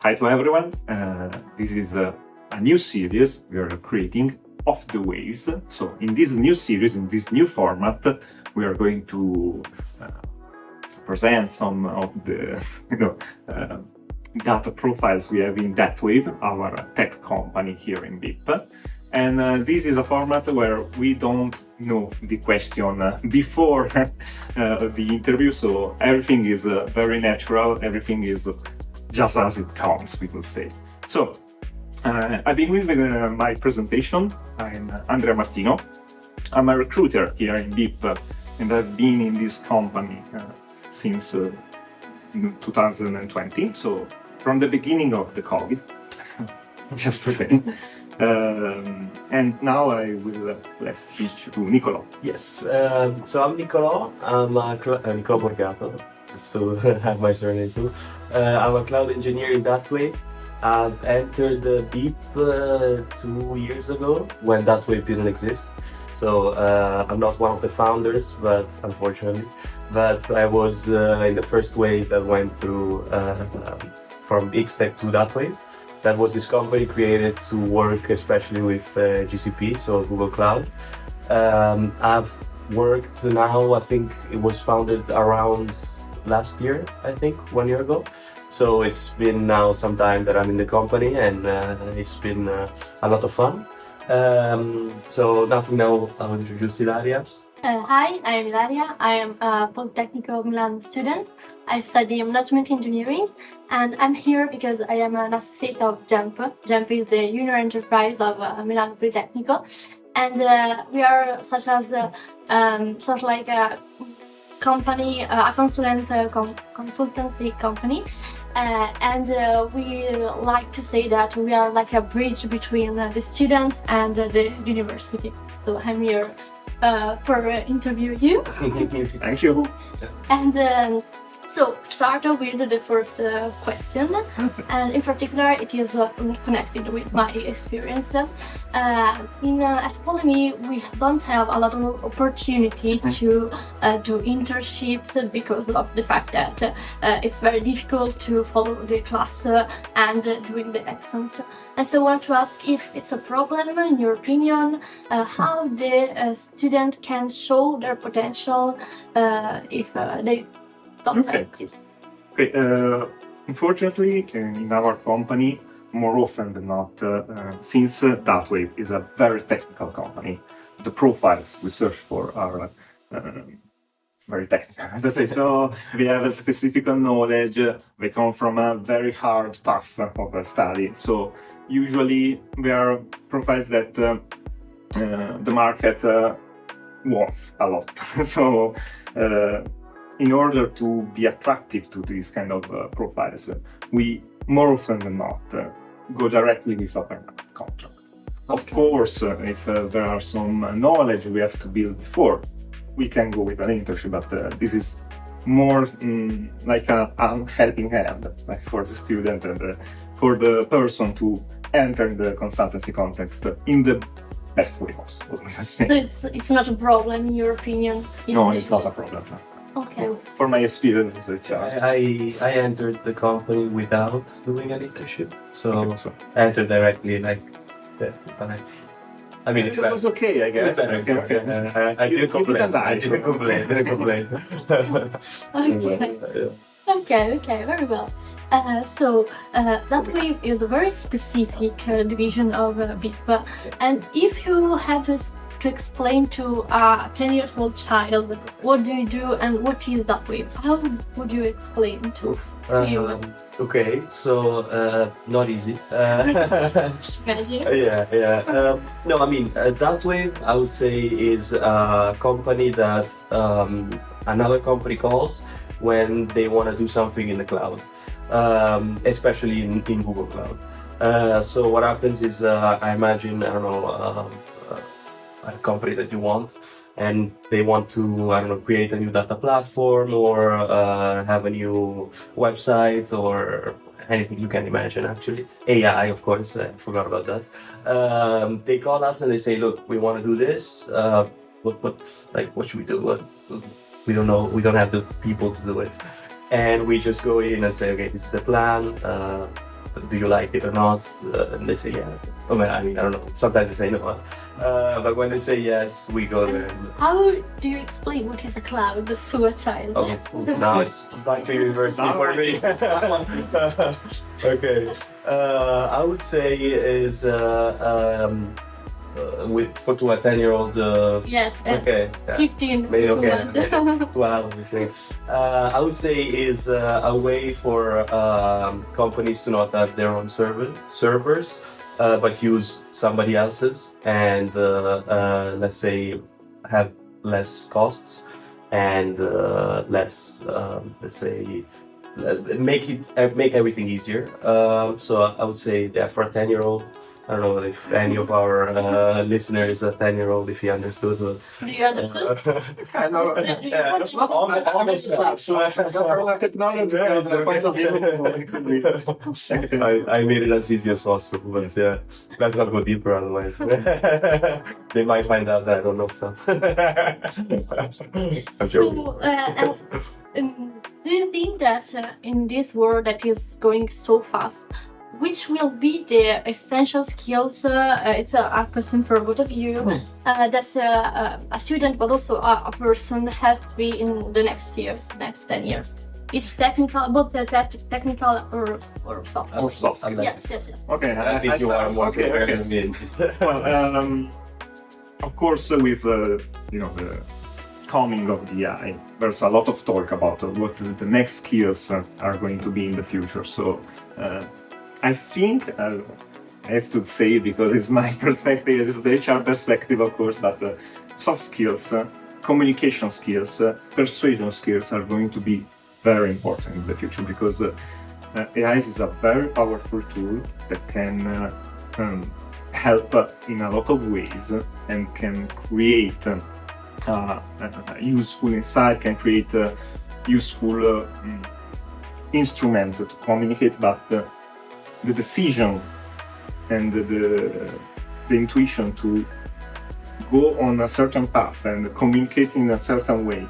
Hi to everyone. This is a new series we are creating of the waves. So in this new series, in this new format, we are going to present some of the data profiles we have in Datwave, our tech company here in BIP. And this is a format where we don't know the question before the interview, so everything is very natural, everything is just as it comes, we could say. So, I begin with my presentation. I'm Andrea Martino. I'm a recruiter here in BIP, and I've been in this company since 2020, so from the beginning of the COVID, just to say. And now I will let speech to Niccolò. Yes, so I'm Niccolò. I'm Niccolò Borgato, so have my surname too. I'm a cloud engineer in Datwave. I've entered the BIP 2 years ago when Datwave didn't exist. So I'm not one of the founders, but unfortunately, but I was in the first wave that went through from Xtech to Datwave. That was this company created to work especially with GCP, so Google Cloud. I've worked now, I think it was founded around last year, I think, 1 year ago. So it's been now some time that I'm in the company, and it's been a lot of fun. So nothing now, I will introduce Ilaria. Hi, I am Ilaria. I am a Politecnico Milano student. I study management engineering, and I'm here because I am an associate of JEMP. JEMP is the junior enterprise of Milano Politecnico, and we are such like a company, a consultancy company. And we like to say that we are like a bridge between the students and the university. So I'm here for interview you. Thank you. And so start with the first question, and in particular it is connected with my experience. At Polyme we don't have a lot of opportunity to do internships because of the fact that it's very difficult to follow the class and doing the exams. And so I want to ask if it's a problem, in your opinion, how the student can show their potential if they don't like this. Okay. Unfortunately, in our company, more often than not, since Datwave is a very technical company, the profiles we search for are very technical, as I say. So we have a specific knowledge, we come from a very hard path of study. So usually we are profiles that the market wants a lot. So in order to be attractive to these kind of profiles, we more often than not go directly with a permanent contract. Okay. Of course, if there are some knowledge we have to build before, we can go with an internship, but this is more like a helping hand, like for the student and for the person to enter in the consultancy context in the best way possible. So it's not a problem in your opinion? No, it's not a problem. Okay. For my experience as a child, I entered the company without doing an internship, so okay, I entered directly like that. I mean, it was okay, I guess. Okay. I didn't complain. I didn't complain. Okay, very well. So Datwave is a very specific division of BIP, and if you have to explain to a 10-year-old child what do you do and what is Datwave, how would you explain to him? Okay, so not easy. Imagine. Yeah. No, I mean, Datwave, I would say, is a company that another company calls when they want to do something in the cloud, especially in Google Cloud. So what happens is, I imagine, I don't know, a company that you want, and they want to, I don't know, create a new data platform or have a new website or anything you can imagine, actually. AI, of course, I forgot about that. They call us and they say, look, we want to do this. What should we do? We don't know. We don't have the people to do it. And we just go in and say, okay, this is the plan. do you like it or not? And they say yeah. I mean, I don't know. Sometimes they say no, but when they say yes, we go there. How do you explain what is a cloud to a child? Oh, now it's back to university for me. Okay, I would say is for to a 10-year-old. Yes. Okay. 15. Maybe okay. to 12, I think. I would say is a way for companies to not have their own servers, but use somebody else's, and let's say have less costs and less, let's say, make everything easier. So I would say that for a 10-year-old. I don't know if any of our listeners is a 10-year-old, if he understood. But, Do you understand? Kind of. yeah, almost. I made it as easy as possible, but yeah, let's not go deeper otherwise. They might find out that I don't know stuff. I'm joking. So, do you think that in this world that is going so fast, which will be the essential skills? It's a question for both of you. That a student, but also a person, has to be in the next 10 years. It's technical, both technical or soft. Or soft. Yes. Okay, I think you are more prepared than me. Well, of course, with the coming of the AI, there's a lot of talk about what the next skills are going to be in the future. So. I think, I have to say it because it's my perspective, it's the HR perspective of course, but soft skills, communication skills, persuasion skills are going to be very important in the future, because AI is a very powerful tool that can help in a lot of ways and can create useful insight, can create useful instrument to communicate, but the decision and the intuition to go on a certain path and communicate in a certain way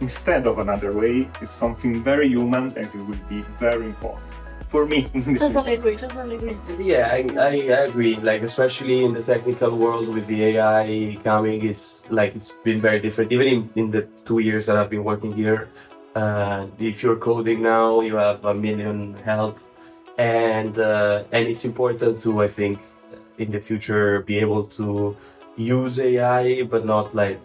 instead of another way is something very human, and it will be very important for me. Totally agree. Yeah, I agree. Like, especially in the technical world with the AI coming, it's been very different. Even in the 2 years that I've been working here, if you're coding now, you have a million help. And it's important to, I think, in the future, be able to use AI, but not like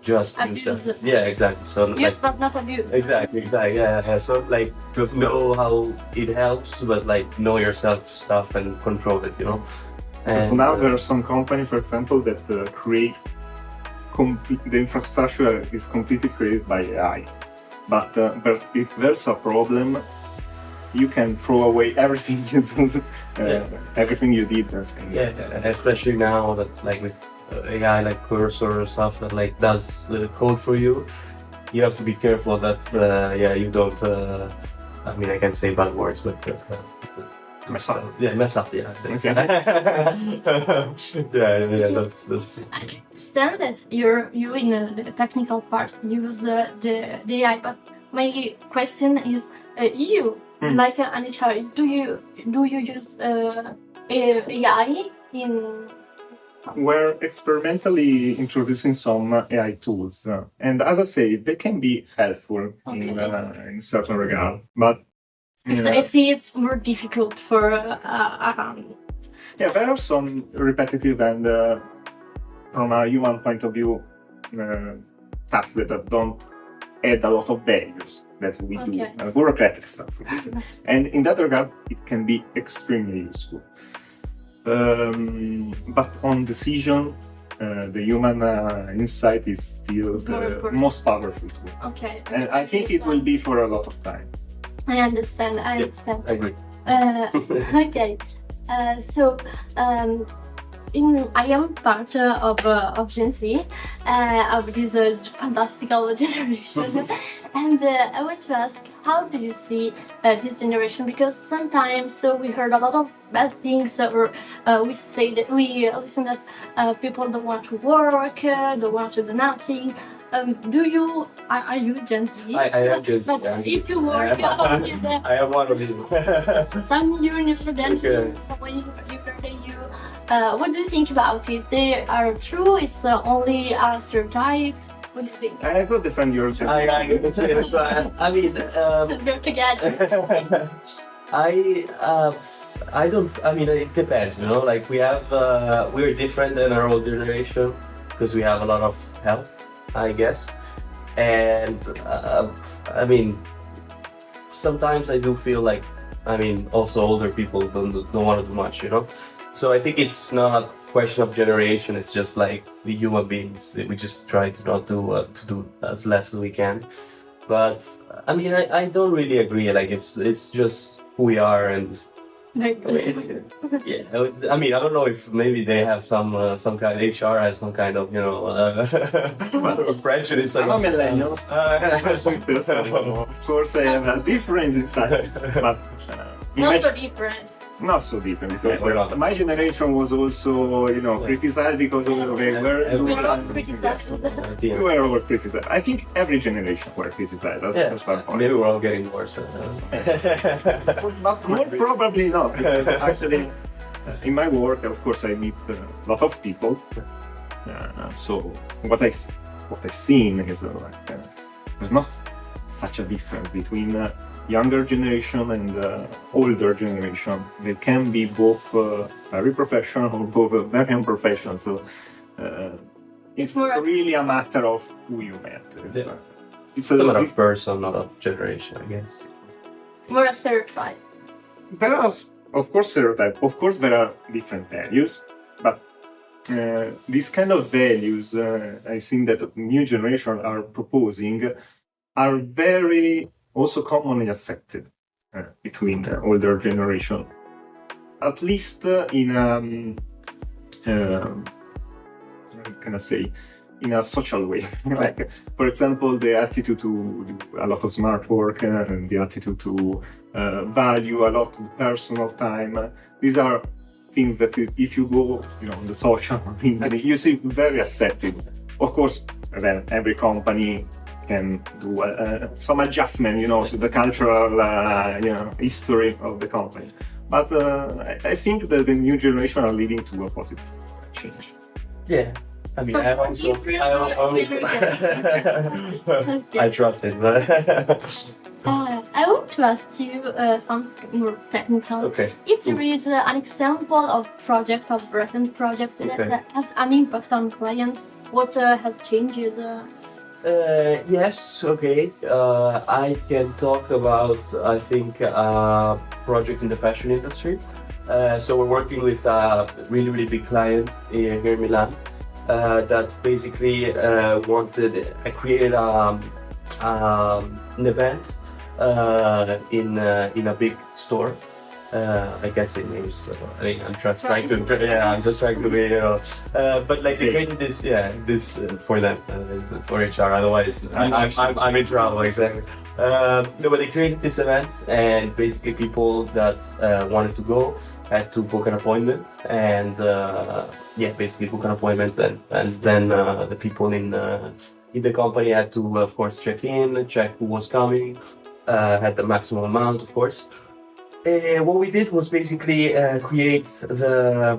just abuse use it. it. Yeah, exactly. So Use but not abuse. Exactly. Yeah. So like, just know how it helps, but like know yourself stuff and control it. Because now there are some companies, for example, that create the infrastructure is completely created by AI. But if there's a problem, you can throw away everything you do, everything you did. Yeah, especially now that like with AI, like Cursor or stuff that like does the code for you. You have to be careful that you don't. I mean, I can say bad words, but mess up. Yeah, mess up. Yeah. Okay. yeah. That's. I understand that you in the technical part use the AI, but my question is, you. Like an HR, do you use AI in some? We're experimentally introducing some AI tools, and as I say, they can be helpful in certain regard. But I see it's more difficult for. Yeah, there are some repetitive and, from a human point of view, tasks that don't add a lot of values that we do, bureaucratic stuff. And in that regard, it can be extremely useful. But on decision, the human insight is still the most powerful tool. Okay. And I think it will be for a lot of time. I understand. I agree. Okay. So, I am part of Gen Z, of this fantastical generation, and I want to ask, how do you see this generation? Because sometimes we heard a lot of bad things, or we say that we listen that people don't want to work, don't want to do nothing. Are you Gen Z? I am Gen Z. But if you work with I am one of these. some younger than Okay. you, someone younger than you, what do you think about it? They are true? It's only a stereotype? What do you think? I could defend your Gen Z. I can say this. I mean, They're together. I don't. I mean, it depends. You know, like we're different than our old generation because we have a lot of help, I guess. And I mean, sometimes I do feel like, I mean, also older people don't want to do much. You know, so I think it's not a question of generation. It's just like we human beings. We just try to not do to do as less as we can. But I mean, I don't really agree. Like it's just who we are, and Very good. yeah. I mean, I don't know if maybe they have some kind of HR has some kind of prejudice. I'm a millennial. Of course, I have a difference inside, but Not so different. not so different because we're not. my generation was also, criticized because of the way We are all criticized. we were all criticized. I think every generation were criticized. That's Yeah, the fair point. maybe we're all getting worse. But more probably not. Actually, in my work, of course, I meet a lot of people. So what I've seen is there's not such a difference between younger generation and older generation. They can be both very professional or both very unprofessional. So it's more a- really a matter of who you met. It's It's a matter of person, not of generation, I guess. More a stereotype. There are, of course, stereotypes. Of course, there are different values, but these kind of values, I think that new generation are proposing, are very also commonly accepted between the older generation. At least how can I say, in a social way. Like, for example, the attitude to do a lot of smart work and the attitude to value a lot of personal time. These are things that if you go, on the social media, you see very accepted. Of course, then every company can do some adjustment, to the cultural, history of the company. But I think that the new generation are leading to a positive change. Yeah. I mean, So I also, you I trust it. But I want to ask you something more technical. okay. If there is an example of recent project Okay. that has an impact on clients, what has changed? Yes, okay. I can talk about, I think, a project in the fashion industry. So we're working with a really, really big client here in Milan that basically created an event in a big store. I guess it means. I'm just trying to. Yeah, I'm just trying to be. But like they created this. Yeah, this for them. For HR. Otherwise, I'm in trouble. Exactly. No, but they created this event, and basically people that wanted to go had to book an appointment, and basically book an appointment, and then the people in the company had to, of course, check who was coming, had the maximum amount, of course. What we did was basically create the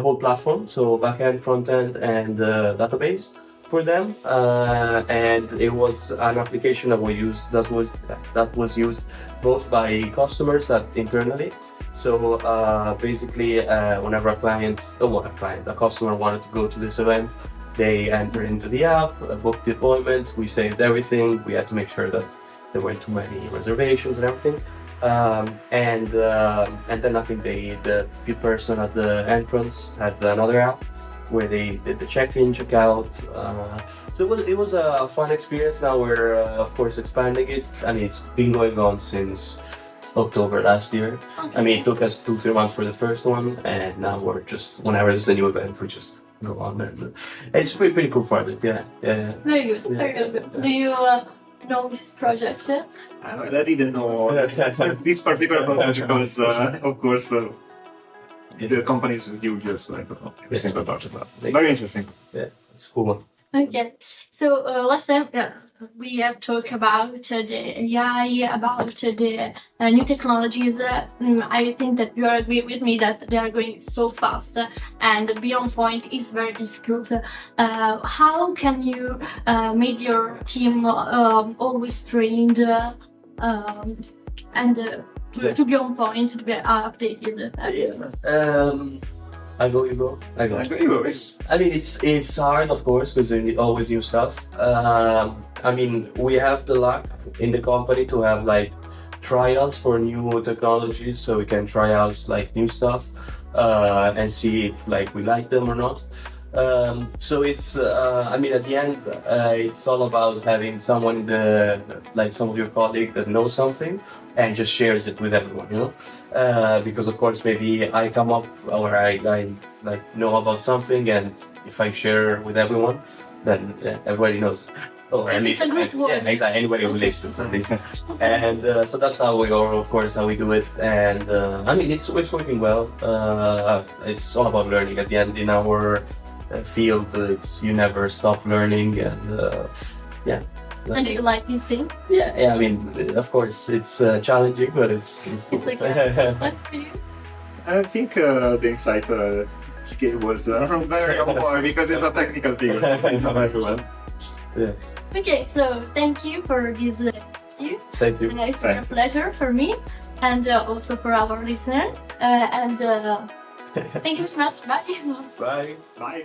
whole platform, so backend, frontend, and database for them, and it was an application that was used both by customers and internally. So basically, whenever a customer wanted to go to this event, they entered into the app, booked the appointment. We saved everything. We had to make sure that there weren't too many reservations and everything. And then I think the person at the entrance had another app where they did the check-in, check-out. So it was a fun experience. Now we're of course expanding it, and it's been going on since October last year. Okay. I mean, it took us 2-3 months for the first one, and now we're just whenever there's a new event, we just go on there. It's a pretty cool project. Yeah. Very good. Very good. Do you know this project? I didn't know this particular project because, of course, the company is huge, so I don't know every single part of that. Very interesting. Yeah, it's a cool one. Okay, so last time we have talked about the AI, about the new technologies. I think that you agree with me that they are going so fast, and beyond point is very difficult. How can you make your team always trained and to be on point, to be updated? I go, you go. I go. I mean, it's hard, of course, because you need always new stuff. I mean, we have the luck in the company to have like trials for new technologies, so we can try out like new stuff and see if like we like them or not. So it's, I mean, at the end, it's all about having someone, like some of your colleagues that knows something and just shares it with everyone, you know? Because of course, maybe I come up or I like know about something, and if I share with everyone, then everybody knows. Or at least, It's a good one. yeah, exactly. Anybody who listens, at least. And so that's how we go, of course, how we do it. And I mean, it's working well. It's all about learning. At the end, in our field, it's you never stop learning, and yeah. And do you like this thing? Yeah. I mean, of course, it's challenging, but it's cool. It's like fun for you. I think the insight he gave was very on point because it's a technical thing. Not everyone. Yeah. Okay, so thank you for this interview. Thank you. It's been a pleasure for me and also for our listener. And thank you very much. Bye. Bye. Bye.